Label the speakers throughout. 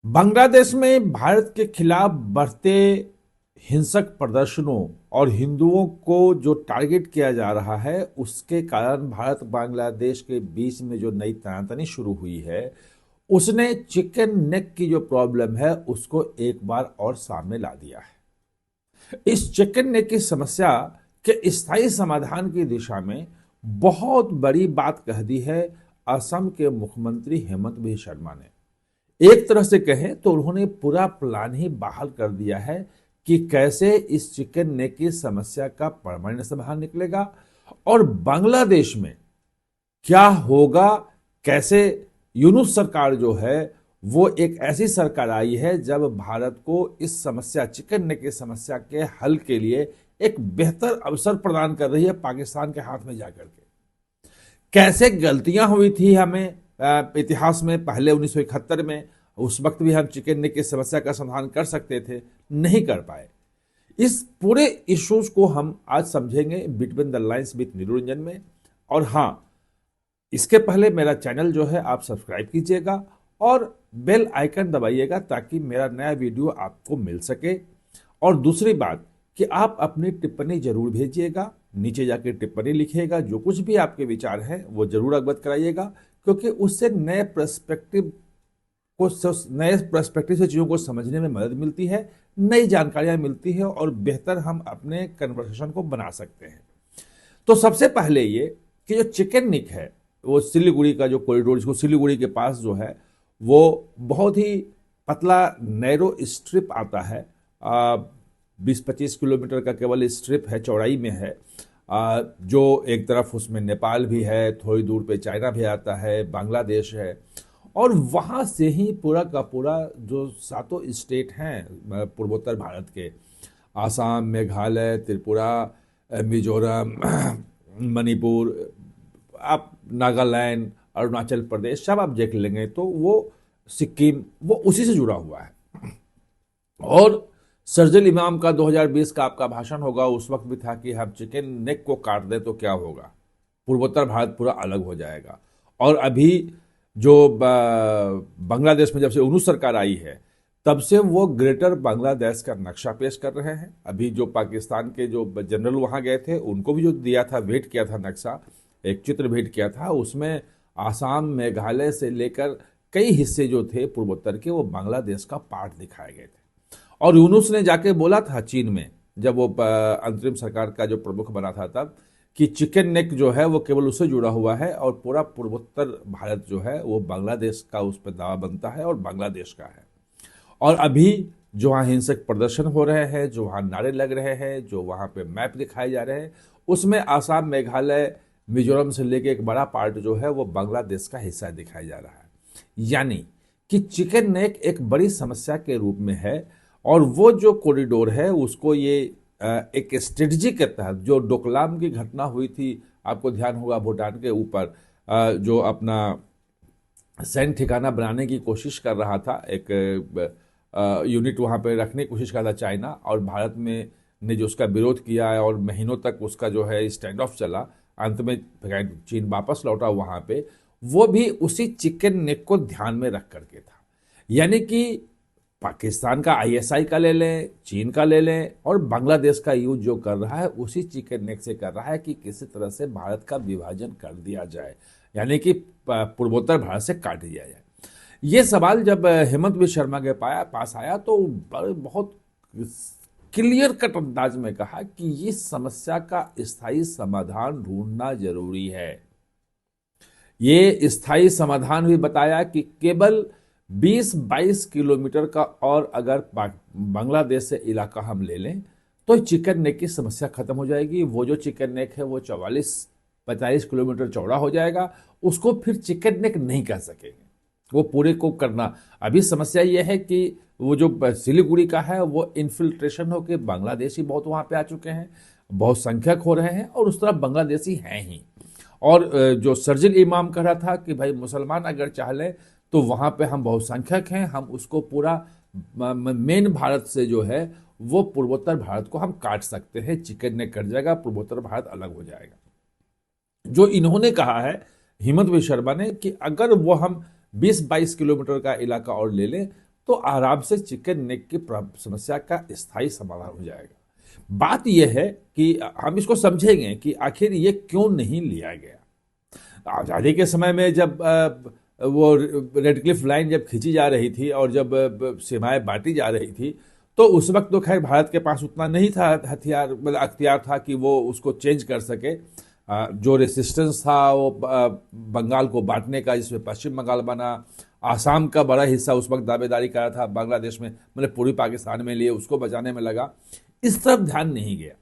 Speaker 1: बांग्लादेश में भारत के खिलाफ बढ़ते हिंसक प्रदर्शनों और हिंदुओं को जो टारगेट किया जा रहा है, उसके कारण भारत बांग्लादेश के बीच में जो नई तनातनी शुरू हुई है, उसने चिकन नेक की जो प्रॉब्लम है उसको एक बार और सामने ला दिया है। इस चिकन नेक की समस्या के स्थायी समाधान की दिशा में बहुत बड़ी बात कह दी है असम के मुख्यमंत्री हेमंत बिस्वा शर्मा ने। एक तरह से कहें तो उन्होंने पूरा प्लान ही बहाल कर दिया है कि कैसे इस चिकन नेक की समस्या का परमानेंट समाधान निकलेगा और बांग्लादेश में क्या होगा, कैसे। यूनुस सरकार जो है वो एक ऐसी सरकार आई है जब भारत को इस समस्या चिकन नेक की समस्या के हल के लिए एक बेहतर अवसर प्रदान कर रही है पाकिस्तान के हाथ में जाकर के। कैसे गलतियां हुई थी हमें इतिहास में, पहले 1971 में, उस वक्त भी हम चिकन नेक की समस्या का समाधान कर सकते थे, नहीं कर पाए। इस पूरे इश्यूज को हम आज समझेंगे between the lines with Neeru Ranjan में। और हाँ, इसके पहले मेरा चैनल जो है आप सब्सक्राइब कीजिएगा और बेल आइकन दबाइएगा ताकि मेरा नया वीडियो आपको मिल सके। और दूसरी बात कि आप अपनी टिप्पणी जरूर भेजिएगा, नीचे जाके टिप्पणी लिखिएगा, जो कुछ भी आपके विचार हैं वो जरूर अवगत कराइएगा, क्योंकि उससे नए पर्सपेक्टिव से चीज़ों को समझने में मदद मिलती है, नई जानकारियां मिलती है और बेहतर हम अपने कन्वर्सेशन को बना सकते हैं। तो सबसे पहले ये कि जो चिकन नेक है वो सिलीगुड़ी का जो कॉरिडोर, जिसको सिलीगुड़ी के पास जो है वो बहुत ही पतला नैरो स्ट्रिप आता है। 20-25 किलोमीटर का केवल स्ट्रिप है, चौड़ाई में है। जो एक तरफ उसमें नेपाल भी है, थोड़ी दूर पे चाइना भी आता है, बांग्लादेश है। और वहाँ से ही पूरा का पूरा जो 7 स्टेट हैं पूर्वोत्तर भारत के, आसाम, मेघालय, त्रिपुरा, मिजोरम, मणिपुर, आप नागालैंड, अरुणाचल प्रदेश, सब आप देख लेंगे तो वो सिक्किम, वो उसी से जुड़ा हुआ है। और शरजील इमाम का 2020 का आपका भाषण होगा, उस वक्त भी था कि हम चिकन नेक को काट दें तो क्या होगा, पूर्वोत्तर भारत पूरा अलग हो जाएगा। और अभी जो बांग्लादेश में जब से उन्नू सरकार आई है तब से वो ग्रेटर बांग्लादेश का नक्शा पेश कर रहे हैं। अभी जो पाकिस्तान के जो जनरल वहां गए थे उनको भी जो दिया था, भेंट किया था नक्शा, एक चित्र भेंट किया था, उसमें आसाम, मेघालय से लेकर कई हिस्से जो थे पूर्वोत्तर के वो बांग्लादेश का पार्ट दिखाए गए थे। और यूनुस ने जाके बोला था चीन में, जब वो अंतरिम सरकार का जो प्रमुख बना था तब, कि चिकन नेक जो है वो केवल उससे जुड़ा हुआ है और पूरा पूर्वोत्तर भारत जो है वो बांग्लादेश का उस पर दावा बनता है और बांग्लादेश का है। और अभी जो वहाँ हिंसक प्रदर्शन हो रहे हैं, जो वहाँ नारे लग रहे हैं, जो वहाँ पे मैप दिखाए जा रहे हैं, उसमें आसाम, मेघालय, मिजोरम से लेके एक बड़ा पार्ट जो है वो बांग्लादेश का हिस्सा दिखाया जा रहा है। यानी कि चिकन नेक एक बड़ी समस्या के रूप में है। और वो जो कॉरिडोर है उसको ये एक स्ट्रेटजी के तहत, जो डोकलाम की घटना हुई थी, आपको ध्यान होगा, भूटान के ऊपर जो अपना सैन्य ठिकाना बनाने की कोशिश कर रहा था, एक यूनिट वहाँ पे रखने की कोशिश कर रहा था चाइना, और भारत में ने जो उसका विरोध किया है और महीनों तक उसका जो है स्टैंड ऑफ चला, अंत में चीन वापस लौटा वहाँ पे, वो भी उसी चिकन नेक को ध्यान में रख करके था। यानी कि पाकिस्तान का आईएसआई का ले लें, चीन का ले लें, और बांग्लादेश का यूज जो कर रहा है उसी चिकन नेक से कर रहा है कि किसी तरह से भारत का विभाजन कर दिया जाए, यानी कि पूर्वोत्तर भारत से काट दिया जाए। ये सवाल जब हेमंत बिस्वा शर्मा के पास आया तो बहुत क्लियर कट अंदाज में कहा कि इस समस्या का स्थायी समाधान ढूंढना जरूरी है। ये स्थायी समाधान भी बताया कि केवल 20-22 किलोमीटर का और अगर बांग्लादेश से इलाका हम ले लें तो चिकन नेक की समस्या खत्म हो जाएगी। वो जो चिकन नेक है वो 44-45 किलोमीटर चौड़ा हो जाएगा, उसको फिर चिकन नेक नहीं कह सकेंगे, वो पूरे को करना। अभी समस्या ये है कि वो जो सिलीगुड़ी का है वो इन्फिल्ट्रेशन होकर बांग्लादेशी बहुत वहां पे आ चुके हैं, बहुत संख्यक हो रहे हैं और उस तरफ बांग्लादेशी हैं ही। और जो शरजील इमाम कह रहा था कि भाई मुसलमान अगर चाह लें तो वहां पे हम बहुसंख्यक हैं, हम उसको पूरा मेन भारत से जो है वो पूर्वोत्तर भारत को हम काट सकते हैं, चिकन नेक कट जाएगा, पूर्वोत्तर भारत अलग हो जाएगा। जो इन्होंने कहा है हेमंत बिस्वा शर्मा ने कि अगर वो हम 20-22 किलोमीटर का इलाका और ले लें तो आराम से चिकन नेक की समस्या का स्थायी समाधान हो जाएगा। बात यह है कि हम इसको समझेंगे कि आखिर ये क्यों नहीं लिया गया। आजादी के समय में जब वो रेड क्लिफ लाइन जब खींची जा रही थी और जब सीमाएं बांटी जा रही थी, तो उस वक्त तो खैर भारत के पास उतना नहीं था हथियार, मतलब अख्तियार था कि वो उसको चेंज कर सके। जो रेसिस्टेंस था वो बंगाल को बांटने का, जिसमें पश्चिम बंगाल बना, आसाम का बड़ा हिस्सा उस वक्त दावेदारी करा था बांग्लादेश में, मतलब पूर्वी पाकिस्तान में लिए, उसको बचाने में लगा, इस तरफ ध्यान नहीं गया।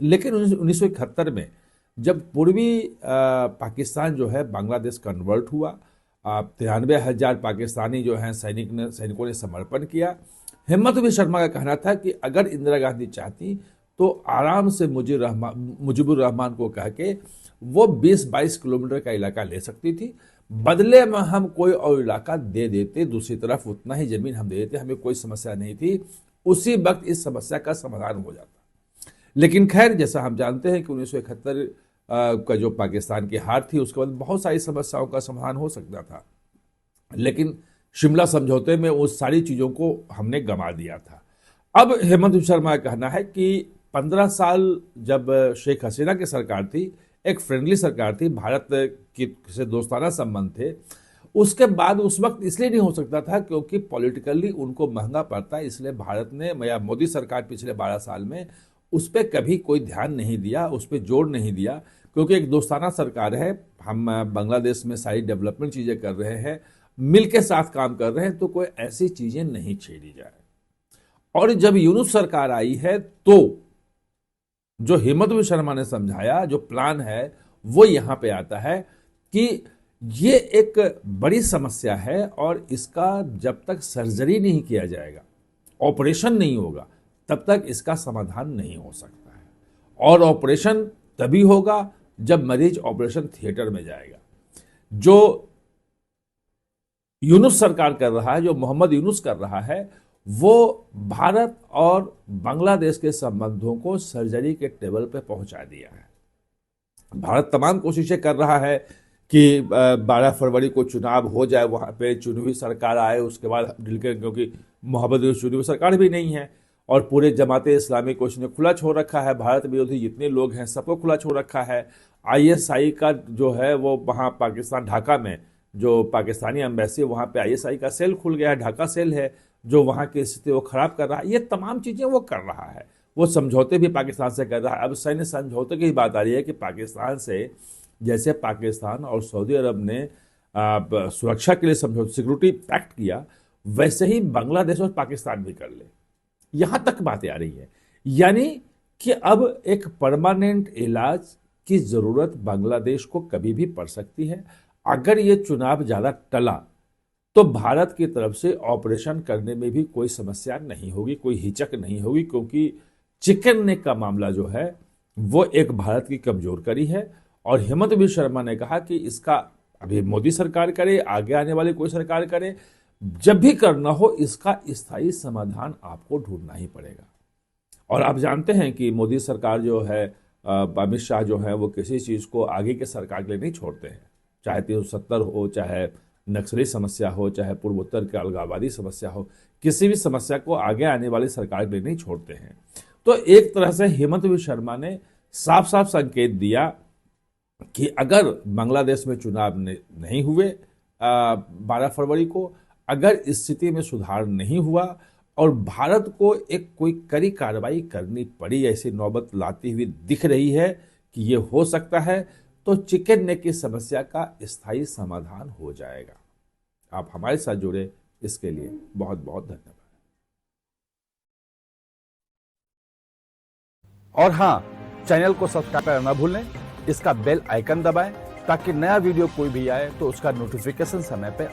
Speaker 1: लेकिन 1971 में जब पूर्वी पाकिस्तान जो है बांग्लादेश कन्वर्ट हुआ, 93,000 पाकिस्तानी जो हैं सैनिकों ने समर्पण किया। हिम्मत विश्व शर्मा का कहना था कि अगर इंदिरा गांधी चाहती तो आराम से मुजीबुर रहमान को कह के वो 20-22 किलोमीटर का इलाका ले सकती थी, बदले में हम कोई और इलाका दे देते, दूसरी तरफ उतना ही जमीन हम दे देते, हमें कोई समस्या नहीं थी। उसी वक्त इस समस्या का समाधान हो जाता। लेकिन खैर, जैसा हम जानते हैं कि 1971 का जो पाकिस्तान की हार थी, उसके बाद बहुत सारी समस्याओं का समाधान हो सकता था, लेकिन शिमला समझौते में उस सारी चीजों को हमने गंवा दिया था। अब हेमंत विश्व शर्मा का कहना है कि 15 साल जब शेख हसीना की सरकार थी, एक फ्रेंडली सरकार थी, भारत की से दोस्ताना संबंध थे, उसके बाद उस वक्त इसलिए नहीं हो सकता था क्योंकि पॉलिटिकली उनको महंगा पड़ता, इसलिए भारत ने या मोदी सरकार पिछले 12 साल में उस पर कभी कोई ध्यान नहीं दिया, उस पर जोर नहीं दिया, क्योंकि एक दोस्ताना सरकार है, हम बांग्लादेश में सारी डेवलपमेंट चीजें कर रहे हैं, मिल के साथ काम कर रहे हैं, तो कोई ऐसी चीजें नहीं छेड़ी जाए। और जब यूनुस सरकार आई है तो जो हेमंत विश्व शर्मा ने समझाया, जो प्लान है, वो यहां पे आता है कि ये एक बड़ी समस्या है और इसका जब तक सर्जरी नहीं किया जाएगा, ऑपरेशन नहीं होगा, तब तक इसका समाधान नहीं हो सकता है। और ऑपरेशन तभी होगा जब मरीज ऑपरेशन थिएटर में जाएगा। जो यूनुस सरकार कर रहा है, जो मोहम्मद यूनुस कर रहा है, वो भारत और बांग्लादेश के संबंधों को सर्जरी के टेबल पे पहुंचा दिया है। भारत तमाम कोशिशें कर रहा है कि 12 फरवरी को चुनाव हो जाए, वहां पे चुनी सरकार आए, उसके बाद क्योंकि मोहम्मद यूनुस चुनी सरकार भी नहीं है और पूरे जमाते इस्लामी को उसने खुला छोड़ रखा है, भारत विरोधी जितने लोग हैं सबको खुला छोड़ रखा है। ISI का जो है वो वहाँ पाकिस्तान ढाका में जो पाकिस्तानी एम्बेसी, वहाँ पे ISI का सेल खुल गया है, ढाका सेल है जो वहाँ की स्थिति वो खराब कर रहा है। ये तमाम चीजें वो कर रहा है, वो समझौते भी पाकिस्तान से कर रहा है। अब सैन्य समझौते की बात आ रही है कि पाकिस्तान से, जैसे पाकिस्तान और सऊदी अरब ने सुरक्षा के लिए समझौता, सिक्योरिटी पैक्ट किया, वैसे ही बांग्लादेश और पाकिस्तान भी कर ले, यहां तक बातें आ रही है। यानी कि अब एक परमानेंट इलाज की जरूरत बांग्लादेश को कभी भी पड़ सकती है। अगर ये चुनाव ज्यादा टला तो भारत की तरफ से ऑपरेशन करने में भी कोई समस्या नहीं होगी, कोई हिचक नहीं होगी, क्योंकि चिकन नेक का मामला जो है वो एक भारत की कमजोर कड़ी है। और हेमंत विश्व शर्मा ने कहा कि इसका अभी मोदी सरकार करे, आगे आने वाली कोई सरकार करे, जब भी करना हो इसका स्थायी समाधान आपको ढूंढना ही पड़ेगा। और आप जानते हैं कि मोदी सरकार जो है, अमित शाह जो है, वो किसी चीज को आगे के सरकार के लिए नहीं छोड़ते हैं, चाहे 370 हो, चाहे नक्सली समस्या हो, चाहे पूर्वोत्तर के अलगाववादी समस्या हो, किसी भी समस्या को आगे आने वाली सरकार के लिए नहीं छोड़ते हैं। तो एक तरह से हेमंत विश्व शर्मा ने साफ साफ संकेत दिया कि अगर बांग्लादेश में चुनाव नहीं हुए 12 फरवरी को, अगर स्थिति में सुधार नहीं हुआ और भारत को एक कोई कड़ी कार्रवाई करनी पड़ी, ऐसी नौबत लाती हुई दिख रही है कि ये हो सकता है, तो चिकन नेक की समस्या का स्थायी समाधान हो जाएगा। आप हमारे साथ जुड़े, इसके लिए बहुत बहुत धन्यवाद।
Speaker 2: और हाँ, चैनल को सब्सक्राइब करना ना भूलें, इसका बेल आइकन दबाएं ताकि नया वीडियो कोई भी आए तो उसका नोटिफिकेशन समय पे